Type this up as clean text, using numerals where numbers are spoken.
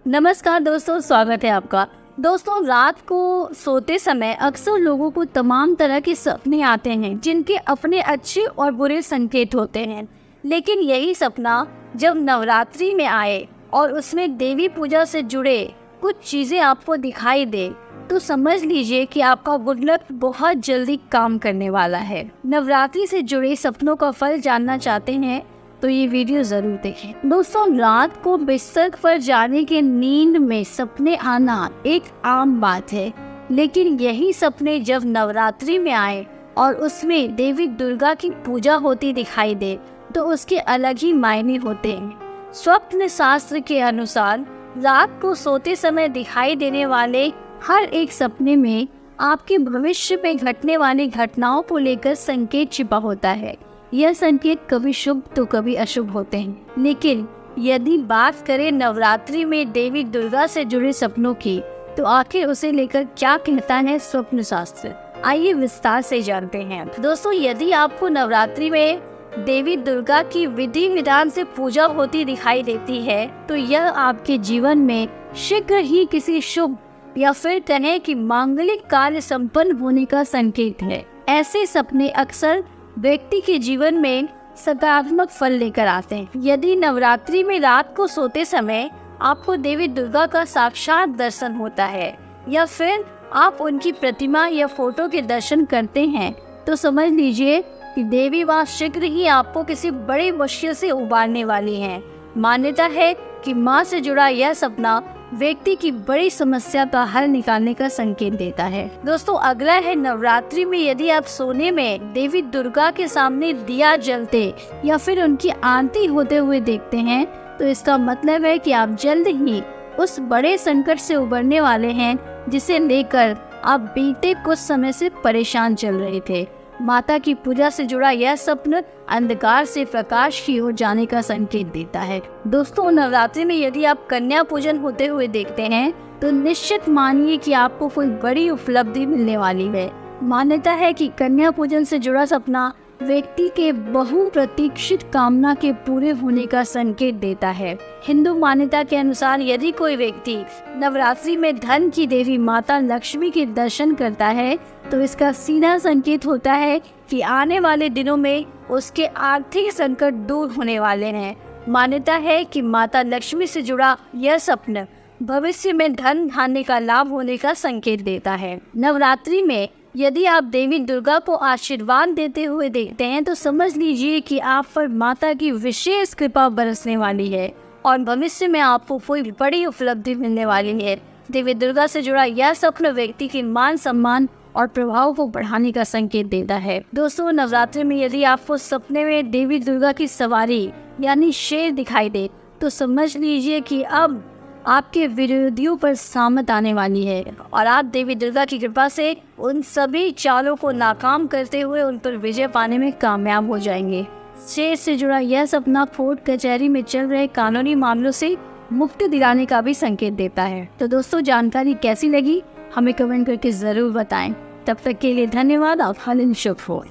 नमस्कार दोस्तों, स्वागत है आपका। दोस्तों, रात को सोते समय अक्सर लोगों को तमाम तरह के सपने आते हैं जिनके अपने अच्छे और बुरे संकेत होते हैं। लेकिन यही सपना जब नवरात्रि में आए और उसमें देवी पूजा से जुड़े कुछ चीज़ें आपको दिखाई दे तो समझ लीजिए कि आपका गुड लक बहुत जल्दी काम करने वाला है। नवरात्रि से जुड़े सपनों का फल जानना चाहते हैं तो ये वीडियो जरूर देखें। दोस्तों, रात को बिस्तर पर जाने के नींद में सपने आना एक आम बात है, लेकिन यही सपने जब नवरात्रि में आए और उसमें देवी दुर्गा की पूजा होती दिखाई दे तो उसके अलग ही मायने होते हैं। स्वप्न शास्त्र के अनुसार रात को सोते समय दिखाई देने वाले हर एक सपने में आपके भविष्य में घटने वाली घटनाओं को लेकर संकेत छिपा होता है। यह संकेत कभी शुभ तो कभी अशुभ होते हैं। लेकिन यदि बात करें नवरात्रि में देवी दुर्गा से जुड़े सपनों की, तो आखिर उसे लेकर क्या कहता है स्वप्न शास्त्र, आइए विस्तार से जानते हैं। दोस्तों, यदि आपको नवरात्रि में देवी दुर्गा की विधि विधान से पूजा होती दिखाई देती है तो यह आपके जीवन में शीघ्र ही किसी शुभ या फिर कहें कि मांगलिक कार्य संपन्न होने का संकेत है। ऐसे सपने अक्सर व्यक्ति के जीवन में सकारात्मक फल लेकर आते हैं। यदि नवरात्रि में रात को सोते समय आपको देवी दुर्गा का साक्षात दर्शन होता है या फिर आप उनकी प्रतिमा या फोटो के दर्शन करते हैं तो समझ लीजिए कि देवी माँ शीघ्र ही आपको किसी बड़ी मुश्किल से उबारने वाली हैं। मान्यता है कि माँ से जुड़ा यह सपना व्यक्ति की बड़ी समस्या का हल निकालने का संकेत देता है। दोस्तों, अगला है नवरात्रि में यदि आप सोने में देवी दुर्गा के सामने दिया जलते या फिर उनकी आरती होते हुए देखते हैं तो इसका मतलब है कि आप जल्द ही उस बड़े संकट से उबरने वाले हैं जिसे लेकर आप बीते कुछ समय से परेशान चल रहे थे। माता की पूजा से जुड़ा यह स्वप्न अंधकार से प्रकाश की ओर जाने का संकेत देता है। दोस्तों, नवरात्रि में यदि आप कन्या पूजन होते हुए देखते हैं तो निश्चित मानिए कि आपको कोई बड़ी उपलब्धि मिलने वाली है। मान्यता है कि कन्या पूजन से जुड़ा सपना व्यक्ति के बहुप्रतीक्षित कामना के पूरे होने का संकेत देता है। हिंदू मान्यता के अनुसार यदि कोई व्यक्ति नवरात्रि में धन की देवी माता लक्ष्मी के दर्शन करता है तो इसका सीधा संकेत होता है कि आने वाले दिनों में उसके आर्थिक संकट दूर होने वाले हैं। मान्यता है कि माता लक्ष्मी से जुड़ा यह सपना भविष्य में धन धान्य का लाभ होने का संकेत देता है। नवरात्रि में यदि आप देवी दुर्गा को आशीर्वाद देते हुए देखते हैं तो समझ लीजिए कि आप पर माता की विशेष कृपा बरसने वाली है और भविष्य में आपको कोई बड़ी उपलब्धि मिलने वाली है। देवी दुर्गा से जुड़ा यह स्वप्न व्यक्ति के मान सम्मान और प्रभाव को बढ़ाने का संकेत देता है। दोस्तों, नवरात्रि में यदि आपको सपने में देवी दुर्गा की सवारी यानी शेर दिखाई दे तो समझ लीजिए कि अब आपके विरोधियों पर सामत आने वाली है और आप देवी दुर्गा की कृपा से उन सभी चालों को नाकाम करते हुए उन पर विजय पाने में कामयाब हो जाएंगे। शेर से जुड़ा यह सपना कोर्ट कचहरी में चल रहे कानूनी मामलों से मुक्ति दिलाने का भी संकेत देता है। तो दोस्तों, जानकारी कैसी लगी हमें कमेंट करके जरूर बताएं। तब तक के लिए धन्यवाद। आप शुभ हो।